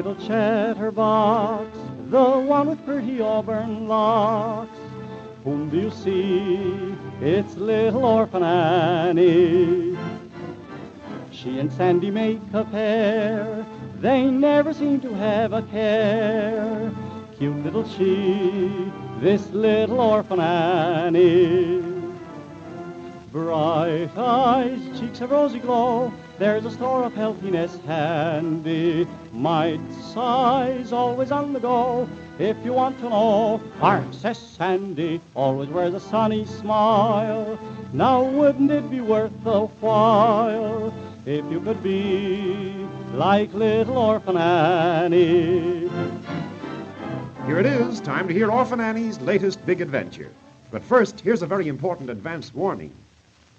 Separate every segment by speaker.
Speaker 1: little chatterbox, the one with pretty auburn locks. Whom do you see? It's little Orphan Annie. She and Sandy make a pair, they never seem to have a care. Cute little she, this little Orphan Annie. Bright eyes, cheeks of rosy glow, there's a store of healthiness handy. Might size, always on the go, if you want to know. Princess Sandy always wears a sunny smile. Now wouldn't it be worth the while if you could be like little Orphan Annie?
Speaker 2: Here it is, time to hear Orphan Annie's latest big adventure. But first, here's a very important advance warning.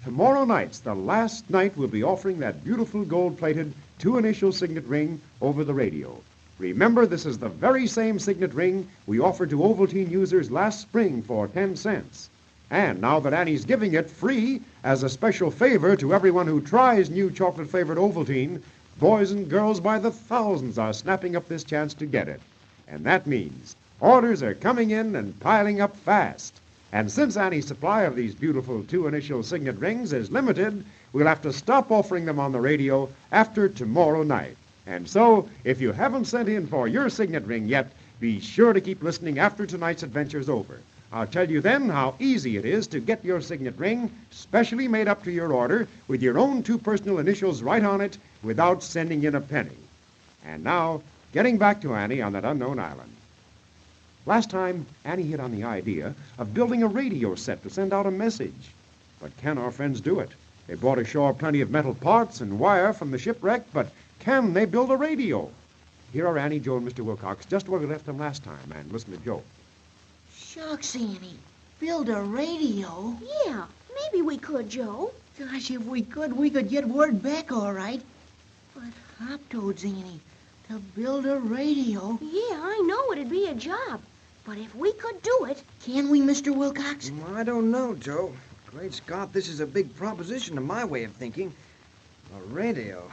Speaker 2: Tomorrow night's the last night we'll be offering that beautiful gold-plated two-initial signet ring over the radio. Remember, this is the very same signet ring we offered to Ovaltine users last spring for 10 cents. And now that Annie's giving it free as a special favor to everyone who tries new chocolate-flavored Ovaltine, boys and girls by the thousands are snapping up this chance to get it. And that means orders are coming in and piling up fast. And since Annie's supply of these beautiful two-initial signet rings is limited, we'll have to stop offering them on the radio after tomorrow night. And so, if you haven't sent in for your signet ring yet, be sure to keep listening after tonight's adventure's over. I'll tell you then how easy it is to get your signet ring, specially made up to your order, with your own two personal initials right on it, without sending in a penny. And now, getting back to Annie on that unknown island. Last time, Annie hit on the idea of building a radio set to send out a message. But can our friends do it? They brought ashore plenty of metal parts and wire from the shipwreck, but can they build a radio? Here are Annie, Joe, and Mr. Wilcox, just where we left them last time, and listen to Joe.
Speaker 3: Shucks, Annie. Build a radio?
Speaker 4: Yeah, maybe we could, Joe.
Speaker 3: Gosh, if we could get word back all right. But hop toads, Annie, to build a radio.
Speaker 4: Yeah, I know it'd be a job. But if we could do it...
Speaker 3: Can we, Mr. Wilcox?
Speaker 5: I don't know, Joe. Great Scott, this is a big proposition to my way of thinking. A radio.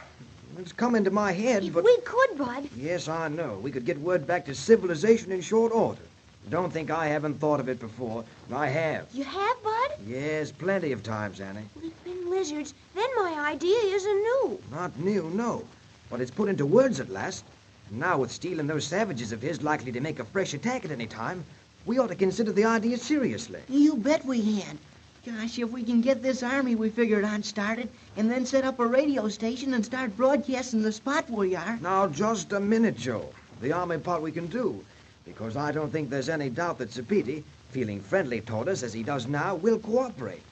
Speaker 5: It's come into my head,
Speaker 4: If
Speaker 5: but...
Speaker 4: we could, Bud.
Speaker 5: Yes, I know. We could get word back to civilization in short order. Don't think I haven't thought of it before. I have.
Speaker 4: You have, Bud?
Speaker 5: Yes, plenty of times, Annie.
Speaker 4: We've been lizards. Then my idea isn't new.
Speaker 5: Not new, no. But it's put into words at last. And now with Steele and those savages of his likely to make a fresh attack at any time, we ought to consider the idea seriously.
Speaker 3: You bet we can. Gosh, if we can get this army we figured on started and then set up a radio station and start broadcasting the spot we are.
Speaker 5: Now, just a minute, Joe. The army part we can do. Because I don't think there's any doubt that Sapiti, feeling friendly toward us as he does now, will cooperate.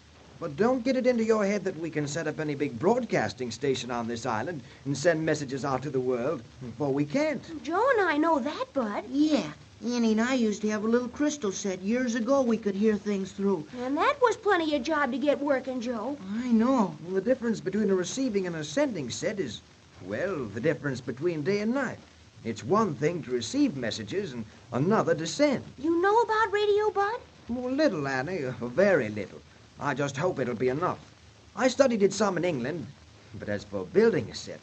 Speaker 5: But don't get it into your head that we can set up any big broadcasting station on this island and send messages out to the world, for we can't.
Speaker 4: Joe and I know that, Bud.
Speaker 3: Yeah, Annie and I used to have a little crystal set years ago we could hear things through.
Speaker 4: And that was plenty of job to get working, Joe.
Speaker 3: I know.
Speaker 5: Well, the difference between a receiving and a sending set is, well, the difference between day and night. It's one thing to receive messages and another to send.
Speaker 4: You know about radio, Bud?
Speaker 5: Well, little, Annie, very little. I just hope it'll be enough. I studied it some in England, but as for building a set,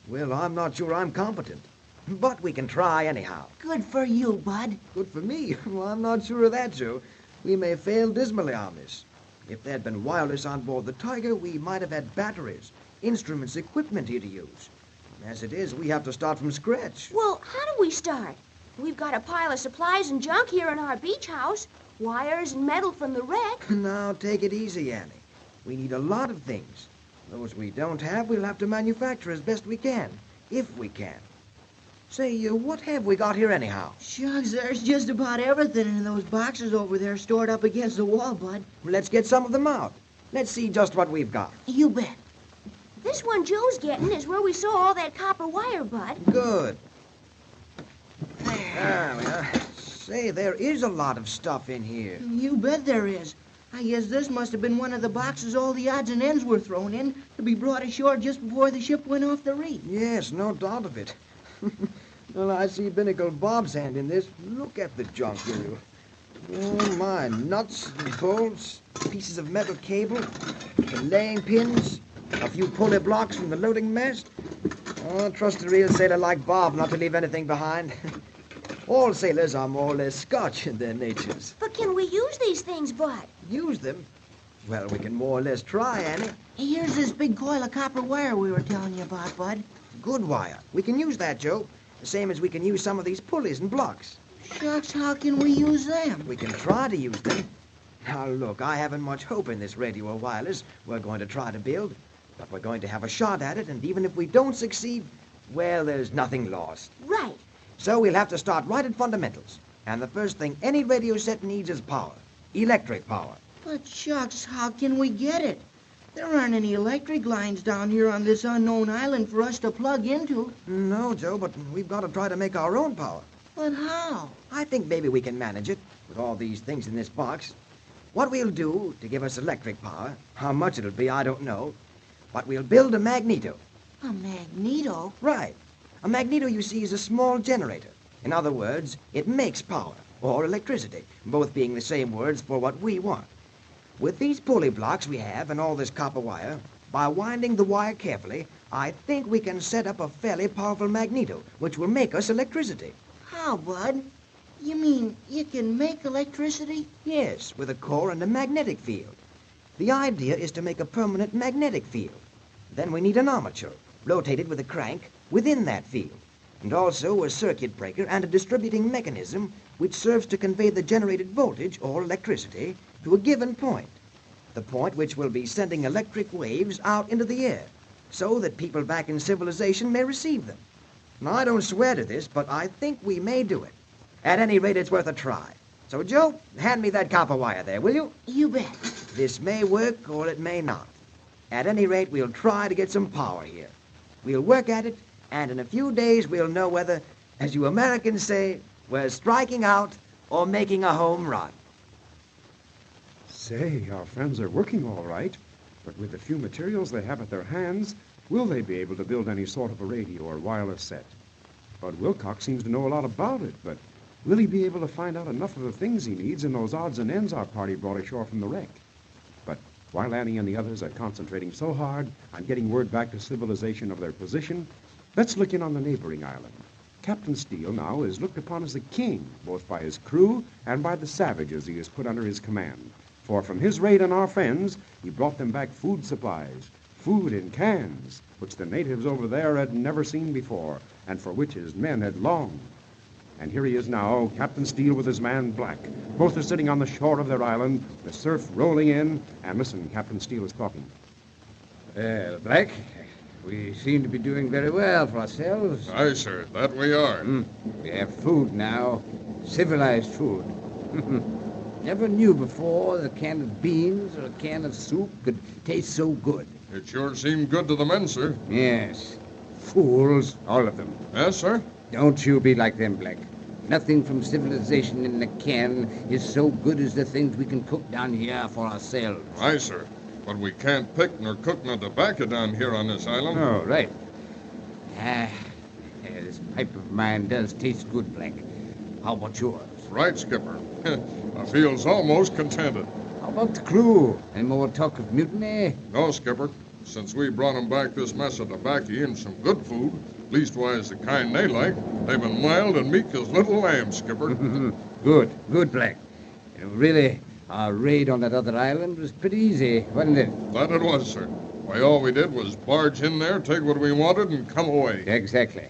Speaker 5: well, I'm not sure I'm competent. But we can try anyhow.
Speaker 3: Good for you, Bud.
Speaker 5: Good for me? Well, I'm not sure of that, Joe. We may fail dismally on this. If there'd been wireless on board the Tiger, we might have had batteries, instruments, equipment here to use. As it is, we have to start from scratch.
Speaker 4: Well, how do we start? We've got a pile of supplies and junk here in our beach house. Wires and metal from the wreck.
Speaker 5: Now, take it easy, Annie. We need a lot of things. Those we don't have, we'll have to manufacture as best we can, if we can. Say, what have we got here anyhow?
Speaker 3: Shucks, there's just about everything in those boxes over there stored up against the wall, Bud.
Speaker 5: Let's get some of them out. Let's see just what we've got.
Speaker 3: You bet.
Speaker 4: This one Joe's getting is where we saw all that copper wire, Bud.
Speaker 5: Good. There we are. Say, there is a lot of stuff in here.
Speaker 3: You bet there is. I guess this must have been one of the boxes all the odds and ends were thrown in to be brought ashore just before the ship went off the reef.
Speaker 5: Yes, no doubt of it. Well, I see Binnacle Bob's hand in this. Look at the junk, will you? Oh, my. Nuts and bolts, pieces of metal cable, belaying pins, a few pulley blocks from the loading mast. Oh, trust a real sailor like Bob not to leave anything behind. All sailors are more or less Scotch in their natures.
Speaker 4: But can we use these things, Bud?
Speaker 5: Use them? Well, we can more or less try, Annie.
Speaker 3: Hey, here's this big coil of copper wire we were telling you about, Bud.
Speaker 5: Good wire. We can use that, Joe. The same as we can use some of these pulleys and blocks.
Speaker 3: Shucks, how can we use them?
Speaker 5: We can try to use them. Now, look, I haven't much hope in this radio or wireless we're going to try to build. But we're going to have a shot at it, and even if we don't succeed, well, there's nothing lost.
Speaker 4: Right.
Speaker 5: So we'll have to start right at fundamentals. And the first thing any radio set needs is power. Electric power.
Speaker 3: But shucks, how can we get it? There aren't any electric lines down here on this unknown island for us to plug into.
Speaker 5: No, Joe, but we've got to try to make our own power.
Speaker 3: But how?
Speaker 5: I think maybe we can manage it with all these things in this box. What we'll do to give us electric power, how much it'll be, I don't know, but we'll build a magneto.
Speaker 3: A magneto?
Speaker 5: Right. A magneto, you see, is a small generator. In other words, it makes power, or electricity, both being the same words for what we want. With these pulley blocks we have and all this copper wire, by winding the wire carefully, I think we can set up a fairly powerful magneto, which will make us electricity.
Speaker 3: How, Bud? You mean you can make electricity?
Speaker 5: Yes, with a core and a magnetic field. The idea is to make a permanent magnetic field. Then we need an armature, rotated with a crank, within that field, and also a circuit breaker and a distributing mechanism which serves to convey the generated voltage or electricity to a given point, the point which will be sending electric waves out into the air, so that people back in civilization may receive them. Now, I don't swear to this, but I think we may do it. At any rate, it's worth a try. So, Joe, hand me that copper wire there, will you?
Speaker 3: You bet.
Speaker 5: This may work or it may not. At any rate, we'll try to get some power here. We'll work at it, and in a few days we'll know whether, as you Americans say, we're striking out or making a home run.
Speaker 2: Say, our friends are working all right, but with the few materials they have at their hands, will they be able to build any sort of a radio or wireless set? Bud Wilcox seems to know a lot about it, but will he be able to find out enough of the things he needs in those odds and ends our party brought ashore from the wreck? But while Annie and the others are concentrating so hard on getting word back to civilization of their position, let's look in on the neighboring island. Captain Steele now is looked upon as a king, both by his crew and by the savages he has put under his command. For from his raid on our friends, he brought them back food supplies, food in cans, which the natives over there had never seen before, and for which his men had longed. And here he is now, Captain Steele with his man Black. Both are sitting on the shore of their island, the surf rolling in, and listen, Captain Steele is talking.
Speaker 6: Well, Black, we seem to be doing very well for ourselves.
Speaker 7: Aye, sir, that we are.
Speaker 6: We have food now, civilized food. Never knew before that a can of beans or a can of soup could taste so good.
Speaker 7: It sure seemed good to the men, sir.
Speaker 6: Yes, fools, all of them.
Speaker 7: Yes, sir?
Speaker 6: Don't you be like them, Black. Nothing from civilization in a can is so good as the things we can cook down here for ourselves.
Speaker 7: Aye, sir. But we can't pick nor cook no tobacco down here on this island.
Speaker 6: Oh, right. This pipe of mine does taste good, Black. How about yours?
Speaker 7: Right, Skipper. I feels almost contented.
Speaker 6: How about the crew? Any more talk of mutiny?
Speaker 7: No, Skipper. Since we brought 'em back this mess of tobacco and some good food, leastwise the kind they like, they've been mild and meek as little lambs, Skipper.
Speaker 6: Good, Black. Really, our raid on that other island was pretty easy, wasn't it?
Speaker 7: That it was, sir. Why, all we did was barge in there, take what we wanted, and come away.
Speaker 6: Exactly.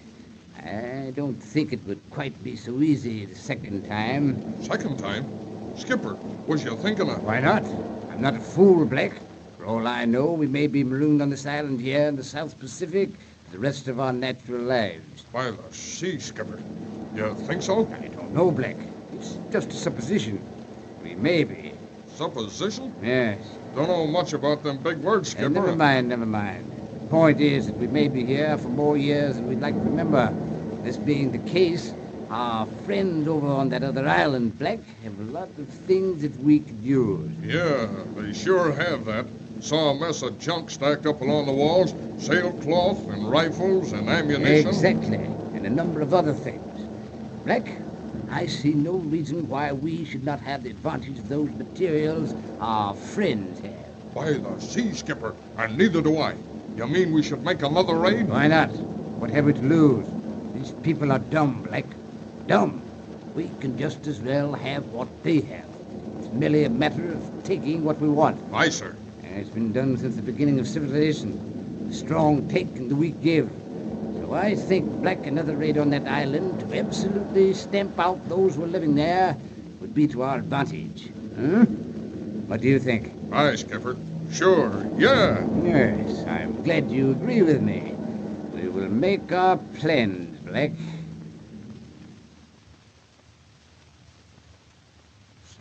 Speaker 6: I don't think it would quite be so easy the second time.
Speaker 7: Second time? Skipper, was you thinking of...
Speaker 6: Why not? I'm not a fool, Black. For all I know, we may be marooned on this island here in the South Pacific for the rest of our natural lives.
Speaker 7: By the sea, Skipper. You think so?
Speaker 6: I don't know, Black. It's just a supposition. We may be.
Speaker 7: Supposition?
Speaker 6: Yes.
Speaker 7: Don't know much about them big words, Skipper.
Speaker 6: Never mind. The point is that we may be here for more years than we'd like to remember. This being the case, our friends over on that other island, Black, have a lot of things that we could use.
Speaker 7: Yeah, they sure have that. Saw a mess of junk stacked up along the walls, sailcloth and rifles and ammunition.
Speaker 6: Exactly, and a number of other things. Black, I see no reason why we should not have the advantage of those materials our friends have.
Speaker 7: By the sea, Skipper, and neither do I. You mean we should make another raid?
Speaker 6: Why not? What have we to lose? These people are dumb, Black. Dumb. We can just as well have what they have. It's merely a matter of taking what we want.
Speaker 7: Aye, sir.
Speaker 6: And it's been done since the beginning of civilization. The strong take and the weak give. So I think, Black, another raid on that island to absolutely stamp out those who are living there would be to our advantage. Huh? What do you think?
Speaker 7: Aye, Skipper. Sure, yeah.
Speaker 6: Yes, I'm glad you agree with me. We will make our plans, Black.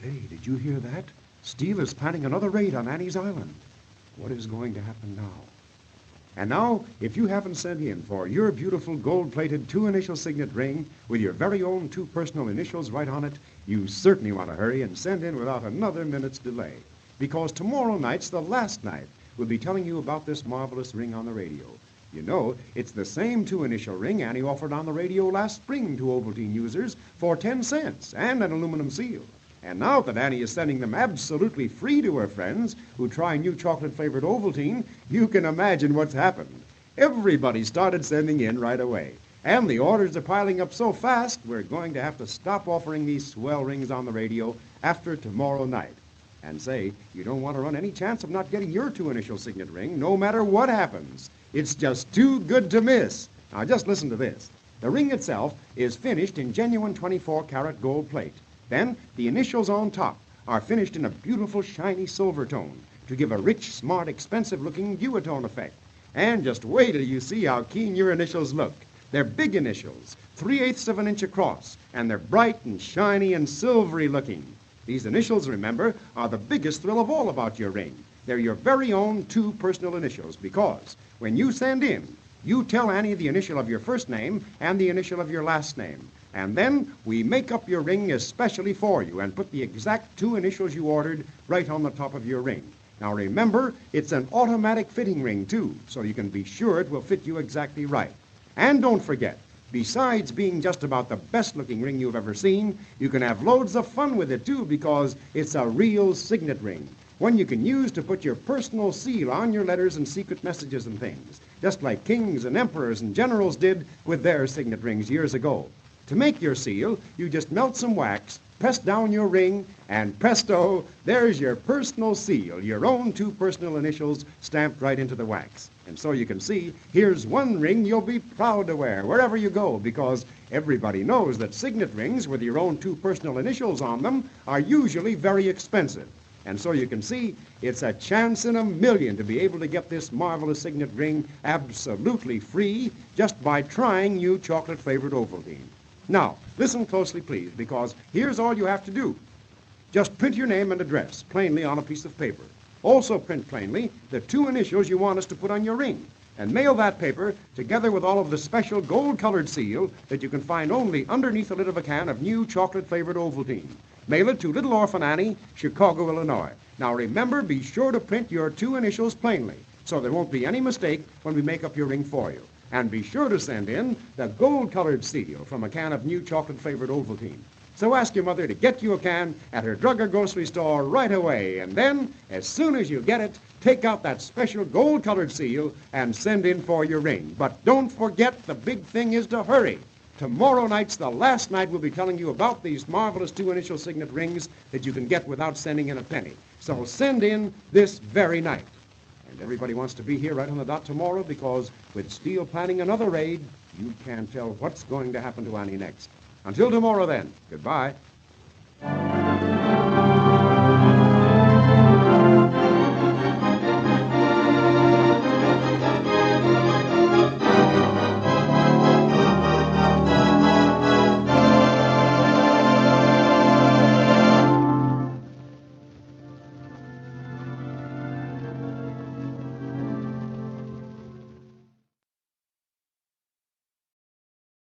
Speaker 2: Say, did you hear that? Steele is planning another raid on Annie's Island. What is going to happen now? And now, if you haven't sent in for your beautiful gold-plated two-initial signet ring with your very own two personal initials right on it, you certainly want to hurry and send in without another minute's delay. Because tomorrow night's the last night we'll be telling you about this marvelous ring on the radio. You know, it's the same two-initial ring Annie offered on the radio last spring to Ovaltine users for 10 cents and an aluminum seal. And now that Annie is sending them absolutely free to her friends who try new chocolate-flavored Ovaltine, you can imagine what's happened. Everybody started sending in right away. And the orders are piling up so fast, we're going to have to stop offering these swell rings on the radio after tomorrow night. And say, you don't want to run any chance of not getting your two-initial signet ring, no matter what happens. It's just too good to miss. Now, just listen to this. The ring itself is finished in genuine 24-karat gold plate. Then, the initials on top are finished in a beautiful, shiny silver tone to give a rich, smart, expensive-looking duotone effect. And just wait till you see how keen your initials look. They're big initials, 3/8 of an inch across, and they're bright and shiny and silvery-looking. These initials, remember, are the biggest thrill of all about your ring. They're your very own two personal initials because when you send in, you tell Annie the initial of your first name and the initial of your last name. And then we make up your ring especially for you and put the exact two initials you ordered right on the top of your ring. Now remember, it's an automatic fitting ring too, so you can be sure it will fit you exactly right. And don't forget, besides being just about the best-looking ring you've ever seen, you can have loads of fun with it too because it's a real signet ring, one you can use to put your personal seal on your letters and secret messages and things, just like kings and emperors and generals did with their signet rings years ago. To make your seal, you just melt some wax, press down your ring, and presto, there's your personal seal, your own two personal initials stamped right into the wax. And so you can see, here's one ring you'll be proud to wear wherever you go, because everybody knows that signet rings with your own two personal initials on them are usually very expensive. And so you can see, it's a chance in a million to be able to get this marvelous signet ring absolutely free just by trying new chocolate-flavored Ovaltine. Now, listen closely, please, because here's all you have to do. Just print your name and address plainly on a piece of paper. Also print plainly the two initials you want us to put on your ring, and mail that paper together with all of the special gold-colored seal that you can find only underneath the lid of a can of new chocolate-flavored Ovaltine. Mail it to Little Orphan Annie, Chicago, Illinois. Now remember, be sure to print your two initials plainly, so there won't be any mistake when we make up your ring for you. And be sure to send in the gold-colored seal from a can of new chocolate-flavored Ovaltine. So ask your mother to get you a can at her drug or grocery store right away. And then, as soon as you get it, take out that special gold-colored seal and send in for your ring. But don't forget, the big thing is to hurry. Tomorrow night's the last night we'll be telling you about these marvelous two-initial signet rings that you can get without sending in a penny. So send in this very night. And everybody wants to be here right on the dot tomorrow because with Steele planning another raid, you can't tell what's going to happen to Annie next. Until tomorrow then, goodbye.